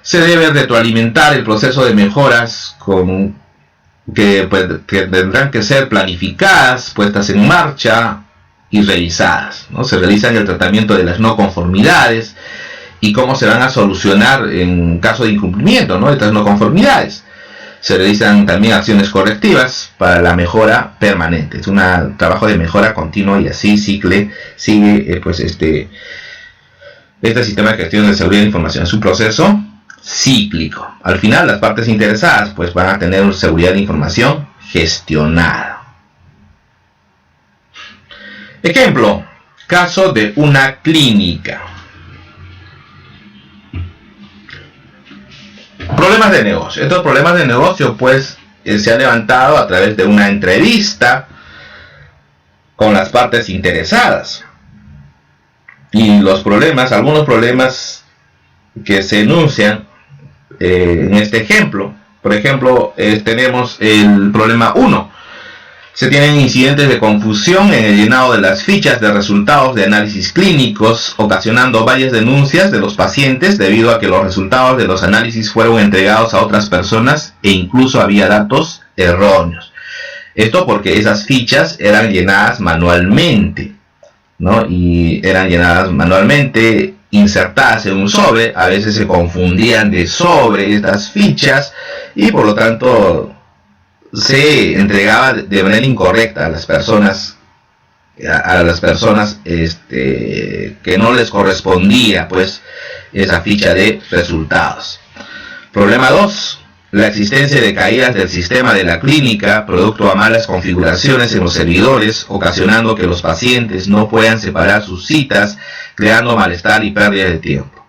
Speaker 1: Se debe retroalimentar el proceso de mejoras que tendrán que ser planificadas, puestas en marcha y revisadas, ¿no? Se realizan el tratamiento de las no conformidades y cómo se van a solucionar en caso de incumplimiento, ¿no?, de estas no conformidades. Se realizan también acciones correctivas para la mejora permanente. Es un trabajo de mejora continua y así sigue este sistema de gestión de seguridad de información. Es un proceso cíclico. Al final las partes interesadas pues van a tener seguridad de información gestionada. Ejemplo, caso de una clínica. Problemas de negocio. Estos problemas de negocio pues se han levantado a través de una entrevista con las partes interesadas. Y algunos problemas que se enuncian en este ejemplo. Por ejemplo, tenemos el problema 1. Se tienen incidentes de confusión en el llenado de las fichas de resultados de análisis clínicos, ocasionando varias denuncias de los pacientes debido a que los resultados de los análisis fueron entregados a otras personas e incluso había datos erróneos. Esto porque esas fichas eran llenadas manualmente, ¿no? Y eran llenadas manualmente, insertadas en un sobre. A veces se confundían de sobre estas fichas y por lo tanto se entregaba de manera incorrecta a las personas que no les correspondía pues esa ficha de resultados. Problema 2. La existencia de caídas del sistema de la clínica, producto a malas configuraciones en los servidores, ocasionando que los pacientes no puedan separar sus citas, creando malestar y pérdida de tiempo.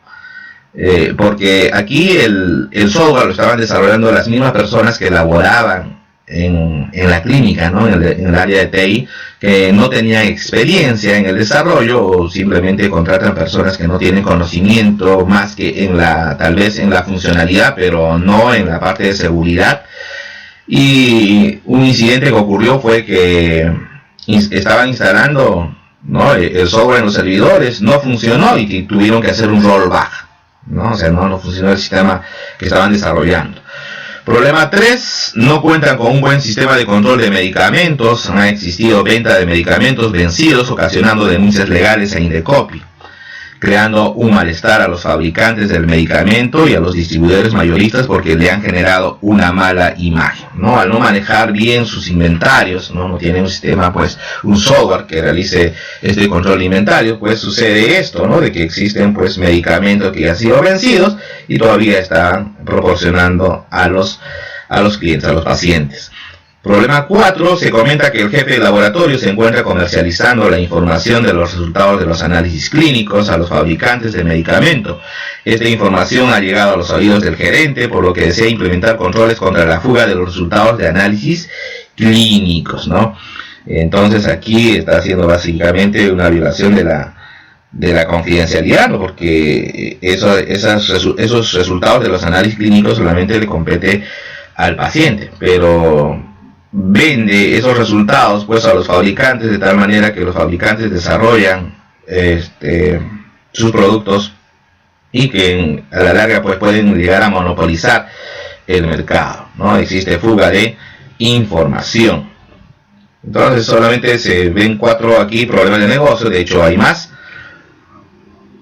Speaker 1: Porque aquí el software lo estaban desarrollando las mismas personas que laboraban en la clínica, ¿no?, en el área de TI, que no tenían experiencia en el desarrollo o simplemente contratan personas que no tienen conocimiento más que tal vez en la funcionalidad, pero no en la parte de seguridad. Y un incidente que ocurrió fue que estaban instalando, ¿no?, el software en los servidores, no funcionó y tuvieron que hacer un rollback, ¿no? O sea, no funcionó el sistema que estaban desarrollando. Problema 3. No cuentan con un buen sistema de control de medicamentos. Ha existido venta de medicamentos vencidos, ocasionando denuncias legales a Indecopi, creando un malestar a los fabricantes del medicamento y a los distribuidores mayoristas porque le han generado una mala imagen, ¿no? Al no manejar bien sus inventarios, no tienen un sistema, pues un software que realice este control de inventario, pues sucede esto, ¿no?, de que existen pues medicamentos que han sido vencidos y todavía están proporcionando a los clientes, a los pacientes. Problema 4. Se comenta que el jefe de laboratorio se encuentra comercializando la información de los resultados de los análisis clínicos a los fabricantes de medicamento. Esta información ha llegado a los oídos del gerente, por lo que desea implementar controles contra la fuga de los resultados de análisis clínicos, ¿no? Entonces aquí está haciendo básicamente una violación de la confidencialidad, ¿no?, porque esos resultados de los análisis clínicos solamente le compete al paciente, pero vende esos resultados pues a los fabricantes de tal manera que los fabricantes desarrollan sus productos y que a la larga pues pueden llegar a monopolizar el mercado, ¿no? Existe fuga de información. Entonces solamente se ven 4 aquí problemas de negocio, de hecho hay más.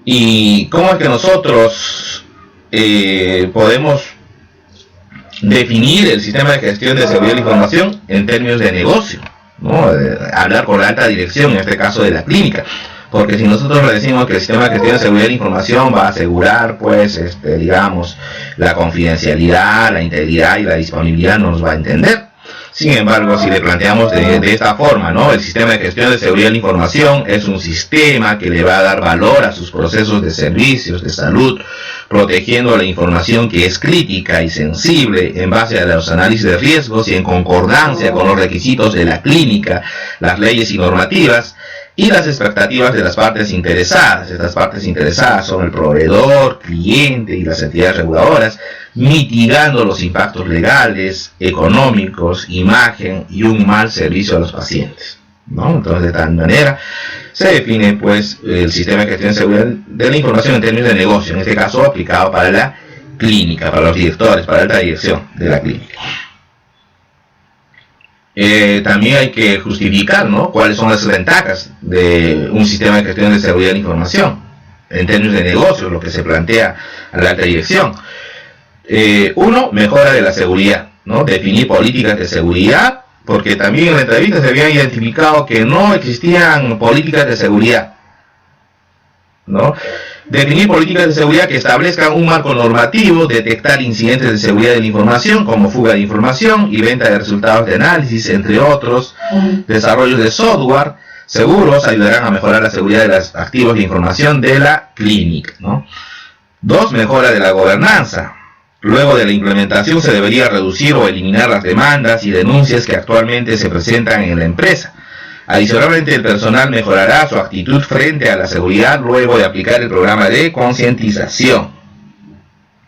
Speaker 1: ¿Y cómo es que nosotros podemos definir el sistema de gestión de seguridad de la información en términos de negocio, ¿no? Hablar con la alta dirección, en este caso de la clínica, porque si nosotros le decimos que el sistema de gestión de seguridad de la información va a asegurar pues digamos la confidencialidad, la integridad y la disponibilidad, no nos va a entender. Sin embargo, si le planteamos de esta forma, ¿no?, el sistema de gestión de seguridad de la información es un sistema que le va a dar valor a sus procesos de servicios de salud, protegiendo la información que es crítica y sensible en base a los análisis de riesgos y en concordancia con los requisitos de la clínica, las leyes y normativas y las expectativas de las partes interesadas. Estas partes interesadas son el proveedor, cliente y las entidades reguladoras, mitigando los impactos legales, económicos, imagen y un mal servicio a los pacientes, ¿no? Entonces, de tal manera se define pues el sistema de gestión de seguridad de la información en términos de negocio, en este caso aplicado para la clínica, para los directores, para la alta dirección de la clínica. También hay que justificar, ¿no?, cuáles son las ventajas de un sistema de gestión de seguridad de la información en términos de negocio, lo que se plantea a la alta dirección. Uno, mejora de la seguridad, ¿no?, definir políticas de seguridad, porque también en la entrevista se había identificado que no existían políticas de seguridad, ¿no? Definir políticas de seguridad que establezcan un marco normativo, detectar incidentes de seguridad de la información como fuga de información y venta de resultados de análisis, entre otros. Desarrollos de software seguros ayudarán a mejorar la seguridad de los activos de información de la clínica, ¿no? 2. Mejora de la gobernanza. Luego de la implementación se debería reducir o eliminar las demandas y denuncias que actualmente se presentan en la empresa. Adicionalmente, el personal mejorará su actitud frente a la seguridad luego de aplicar el programa de concientización.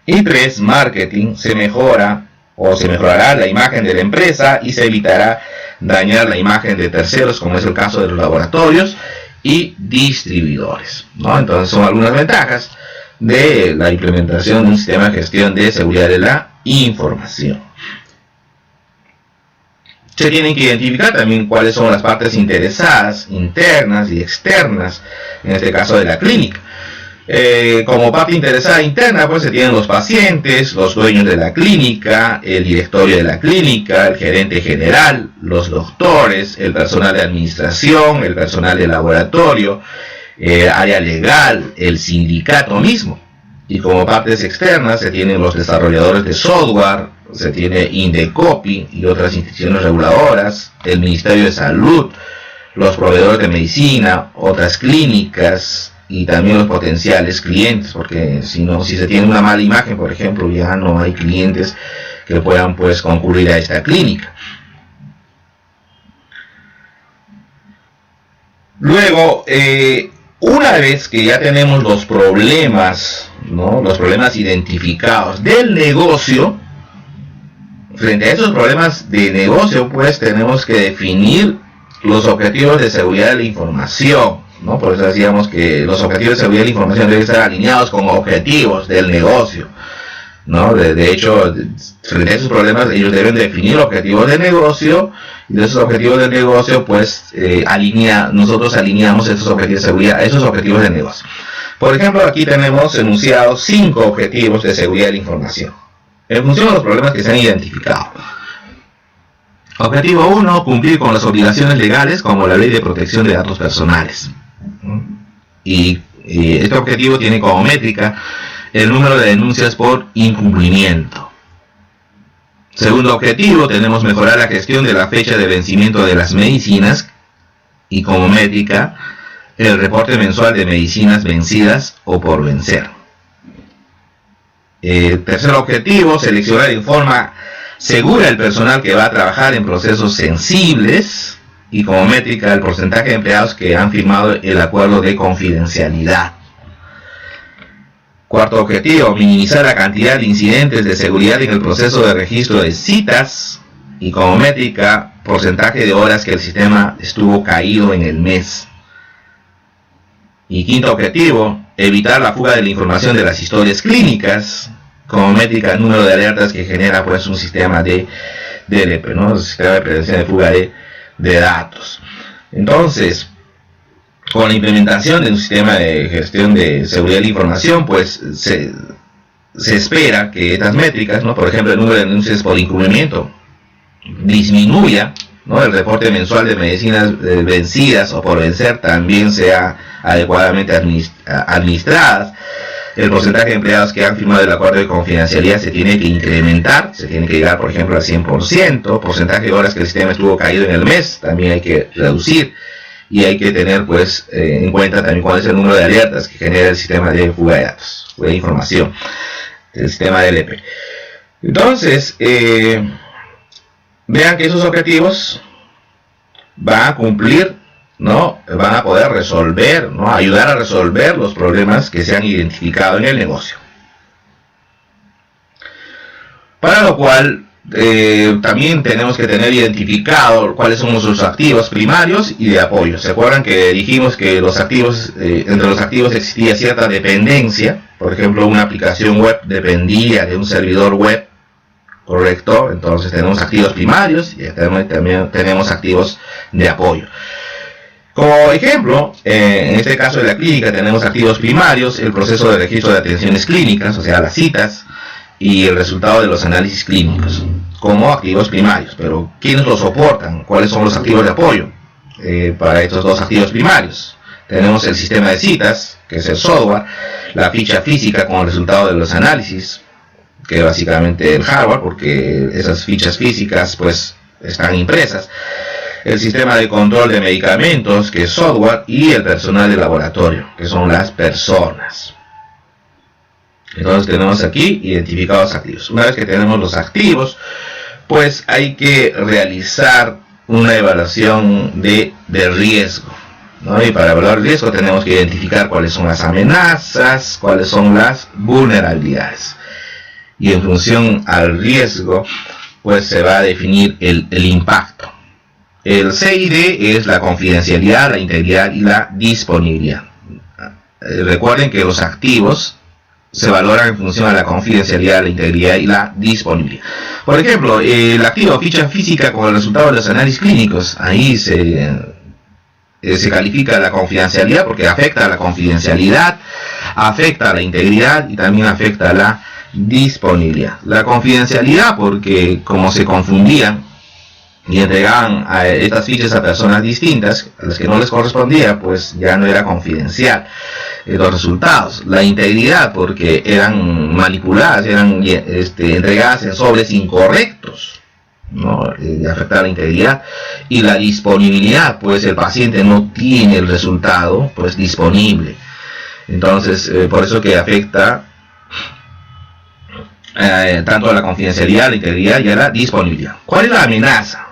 Speaker 1: Y 3. Marketing. Se mejorará la imagen de la empresa y se evitará dañar la imagen de terceros, como es el caso de los laboratorios y distribuidores, ¿no? Entonces son algunas ventajas de la implementación de un sistema de gestión de seguridad de la información. Se tienen que identificar también cuáles son las partes interesadas, internas y externas, en este caso de la clínica. Como parte interesada interna, pues se tienen los pacientes, los dueños de la clínica, el directorio de la clínica, el gerente general, los doctores, el personal de administración, el personal de laboratorio, área legal, el sindicato mismo. Y como partes externas se tienen los desarrolladores de software, se tiene Indecopi y otras instituciones reguladoras, el Ministerio de Salud, los proveedores de medicina, otras clínicas y también los potenciales clientes, porque si se tiene una mala imagen, por ejemplo, ya no hay clientes que puedan pues concurrir a esta clínica. Luego, una vez que ya tenemos los problemas, ¿no?, los problemas identificados del negocio, frente a esos problemas de negocio, pues tenemos que definir los objetivos de seguridad de la información, ¿no? Por eso decíamos que los objetivos de seguridad de la información deben estar alineados con objetivos del negocio, ¿no? De hecho, frente a esos problemas, ellos deben definir objetivos de negocio, y de esos objetivos de negocio, pues nosotros alineamos esos objetivos de seguridad a esos objetivos de negocio. Por ejemplo, aquí tenemos enunciados 5 objetivos de seguridad de la información, en función de los problemas que se han identificado. Objetivo 1, cumplir con las obligaciones legales como la Ley de Protección de Datos Personales. Y este objetivo tiene como métrica el número de denuncias por incumplimiento. Segundo objetivo, tenemos mejorar la gestión de la fecha de vencimiento de las medicinas y como métrica el reporte mensual de medicinas vencidas o por vencer. Tercer objetivo, seleccionar en forma segura el personal que va a trabajar en procesos sensibles y como métrica el porcentaje de empleados que han firmado el acuerdo de confidencialidad. Cuarto objetivo, minimizar la cantidad de incidentes de seguridad en el proceso de registro de citas y como métrica porcentaje de horas que el sistema estuvo caído en el mes. Y quinto objetivo, evitar la fuga de la información de las historias clínicas, como métrica el número de alertas que genera pues un sistema de DLP, ¿no? Un sistema de prevención de fuga de datos. Entonces, con la implementación de un sistema de gestión de seguridad de la información, pues se espera que estas métricas, ¿no?, por ejemplo el número de denuncias por incumplimiento, disminuya, ¿no?, el reporte mensual de medicinas vencidas o por vencer también sea adecuadamente administradas. El porcentaje de empleados que han firmado el acuerdo de confidencialidad se tiene que incrementar, se tiene que llegar por ejemplo al 100%, porcentaje de horas que el sistema estuvo caído en el mes también hay que reducir, y hay que tener pues en cuenta también cuál es el número de alertas que genera el sistema de fuga de datos, fuga de información, el sistema de DLP. Entonces, vean que esos objetivos van a cumplir, ¿no?, van a poder resolver, ¿no?, ayudar a resolver los problemas que se han identificado en el negocio. Para lo cual También tenemos que tener identificado cuáles son nuestros activos primarios y de apoyo. ¿Se acuerdan que dijimos que los activos, entre los activos existía cierta dependencia? Por ejemplo, una aplicación web dependía de un servidor web, ¿correcto? Entonces tenemos activos primarios y también tenemos activos de apoyo. Como ejemplo, en este caso de la clínica tenemos activos primarios, el proceso de registro de atenciones clínicas, o sea, las citas, y el resultado de los análisis clínicos como activos primarios. Pero ¿quiénes los soportan? ¿Cuáles son los activos de apoyo para estos dos activos primarios? Tenemos el sistema de citas, que es el software, la ficha física con el resultado de los análisis, que es básicamente el hardware, porque esas fichas físicas pues están impresas, el sistema de control de medicamentos, que es software, y el personal de laboratorio, que son las personas. Entonces tenemos aquí identificados activos. Una vez que tenemos los activos, pues hay que realizar una evaluación de riesgo, ¿no? Y para evaluar el riesgo tenemos que identificar cuáles son las amenazas, cuáles son las vulnerabilidades. Y en función al riesgo, pues se va a definir el impacto. El CID es la confidencialidad, la integridad y la disponibilidad. Recuerden que los activos se valoran en función a la confidencialidad, la integridad y la disponibilidad. Por ejemplo, el activo ficha física con el resultado de los análisis clínicos, ahí se califica la confidencialidad porque afecta a la confidencialidad, afecta a la integridad y también afecta a la disponibilidad. La confidencialidad porque como se confundían y entregaban a estas fichas a personas distintas, a las que no les correspondía, pues ya no era confidencial los resultados. La integridad porque eran manipuladas, eran entregadas en sobres incorrectos, ¿no? Afectar la integridad. Y la disponibilidad, pues el paciente no tiene el resultado pues disponible. Entonces por eso que afecta tanto a la confidencialidad, a la integridad y a la disponibilidad. ¿Cuál es la amenaza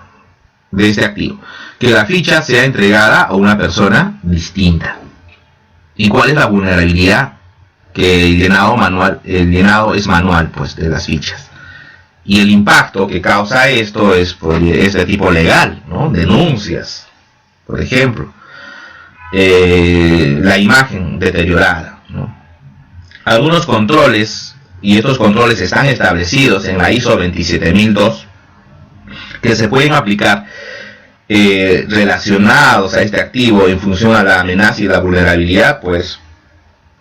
Speaker 1: de este activo? Que la ficha sea entregada a una persona distinta. ¿Y cuál es la vulnerabilidad? Que el llenado es manual pues de las fichas. Y el impacto que causa esto es de tipo legal, ¿no? Denuncias, por ejemplo, la imagen deteriorada, ¿no? Algunos controles, y estos controles están establecidos en la ISO 27002, que se pueden aplicar relacionados a este activo en función a la amenaza y la vulnerabilidad. Pues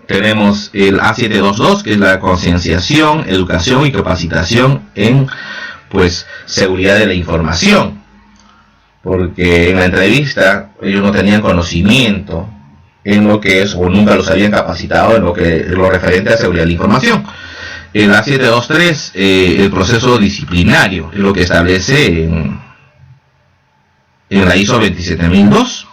Speaker 1: tenemos el A722, que es la concienciación, educación y capacitación en pues seguridad de la información, porque en la entrevista ellos no tenían conocimiento en lo que es, o nunca los habían capacitado en lo referente a seguridad de la información. El A723, el proceso disciplinario, es lo que establece en la ISO 27002,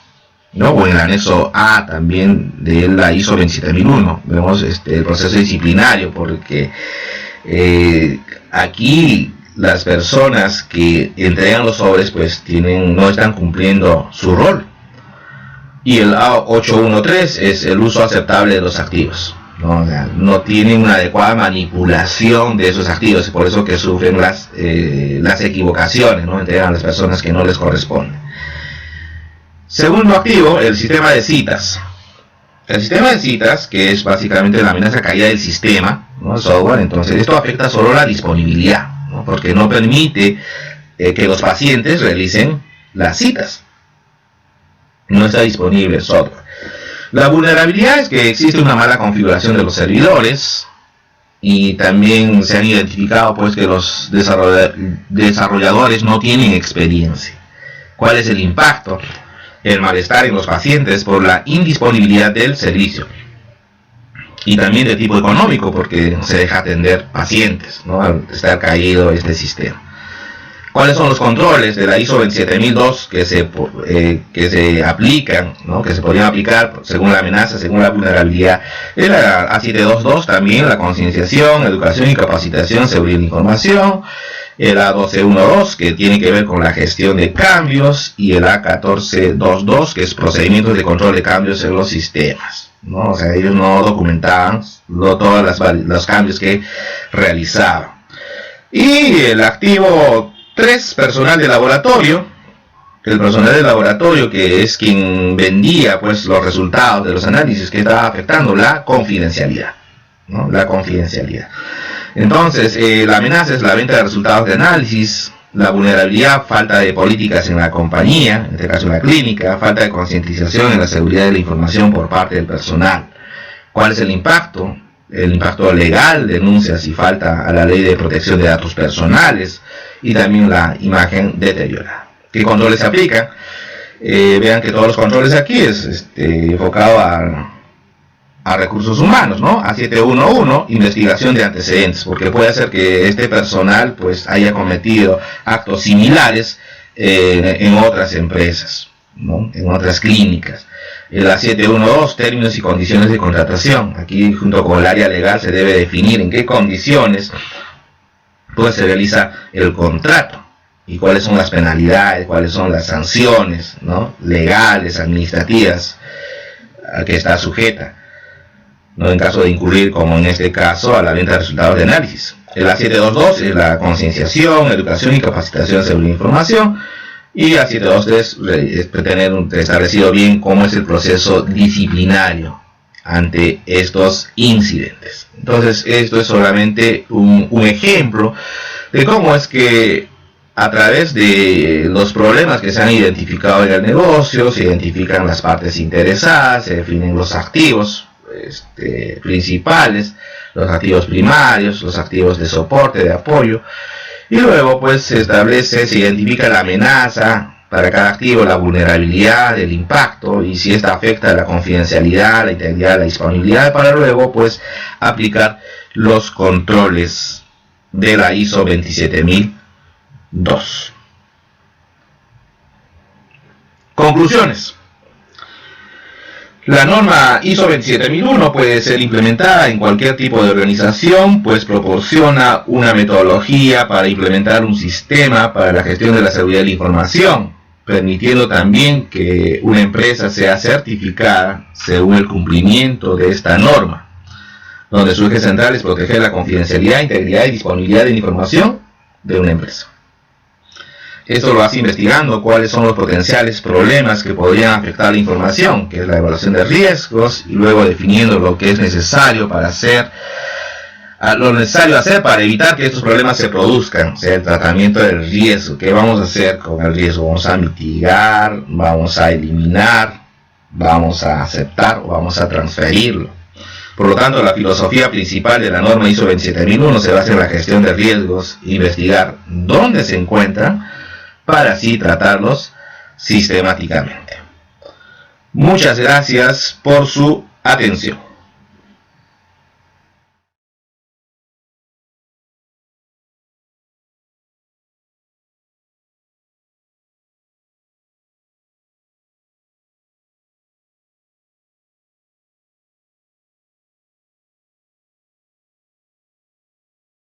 Speaker 1: ¿no? O en el anexo A también de la ISO 27001. Vemos el proceso disciplinario, porque aquí las personas que entregan los sobres pues no están cumpliendo su rol. Y el A813 es el uso aceptable de los activos. No tienen una adecuada manipulación de esos activos, por eso que sufren las equivocaciones, ¿no? Entregan a las personas que no les corresponde. Segundo activo, el sistema de citas. El sistema de citas, que es básicamente la amenaza caída del sistema, ¿no? El software. Entonces esto afecta solo la disponibilidad, ¿no? Porque no permite que los pacientes realicen las citas. No está disponible el software. La vulnerabilidad es que existe una mala configuración de los servidores, y también se han identificado pues que los desarrolladores no tienen experiencia. ¿Cuál es el impacto? El malestar en los pacientes por la indisponibilidad del servicio, y también de tipo económico porque se deja atender pacientes, ¿no? Al estar caído este sistema. ¿Cuáles son los controles de la ISO 27002 que se aplican, ¿no? Que se podrían aplicar según la amenaza, según la vulnerabilidad? El A722 también, la concienciación, educación y capacitación, seguridad de información. El A1212, que tiene que ver con la gestión de cambios, y el A1422, que es procedimientos de control de cambios en los sistemas, ¿no? O sea, ellos no documentaban todos los cambios que realizaban. Y el activo 3, personal de laboratorio. El personal de laboratorio, que es quien vendía pues los resultados de los análisis, que estaba afectando la confidencialidad, ¿no? La confidencialidad. Entonces, la amenaza es la venta de resultados de análisis, la vulnerabilidad, falta de políticas en la compañía, en este caso en la clínica, falta de concientización en la seguridad de la información por parte del personal. ¿Cuál es el impacto? El impacto legal, denuncias y falta a la ley de protección de datos personales, y también la imagen deteriorada. ¿Qué controles se aplican? Vean que todos los controles aquí es enfocado a recursos humanos, ¿no? A 711, investigación de antecedentes, porque puede ser que este personal pues haya cometido actos similares en otras empresas, ¿no? En otras clínicas. La 712, términos y condiciones de contratación. Aquí, junto con el área legal, se debe definir en qué condiciones pues se realiza el contrato y cuáles son las penalidades, cuáles son las sanciones, ¿no? Legales, administrativas, a que está sujeta, ¿no? En caso de incurrir, como en este caso, a la venta de resultados de análisis. La 722 es la concienciación, educación y capacitación sobre la información. Y la 723 es tener establecido bien cómo es el proceso disciplinario ante estos incidentes. Entonces, esto es solamente un ejemplo de cómo es que a través de los problemas que se han identificado en el negocio, se identifican las partes interesadas, se definen los activos principales, los activos primarios, los activos de soporte, de apoyo, y luego pues se identifica la amenaza para cada activo, la vulnerabilidad, el impacto, y si esta afecta a la confidencialidad, la integridad, la disponibilidad, para luego pues aplicar los controles de la ISO 27002. Conclusiones. La norma ISO 27001 puede ser implementada en cualquier tipo de organización, pues proporciona una metodología para implementar un sistema para la gestión de la seguridad de la información, permitiendo también que una empresa sea certificada según el cumplimiento de esta norma, donde su eje central es proteger la confidencialidad, integridad y disponibilidad de la información de una empresa. Esto lo hace investigando cuáles son los potenciales problemas que podrían afectar la información, que es la evaluación de riesgos, y luego definiendo lo que es necesario para hacer, para evitar que estos problemas se produzcan, o sea, el tratamiento del riesgo. ¿Qué vamos a hacer con el riesgo? ¿Vamos a mitigar? ¿Vamos a eliminar? ¿Vamos a aceptar o vamos a transferirlo? Por lo tanto, la filosofía principal de la norma ISO 27001 se basa en la gestión de riesgos, investigar dónde se encuentran, para así tratarlos sistemáticamente. Muchas gracias por su atención.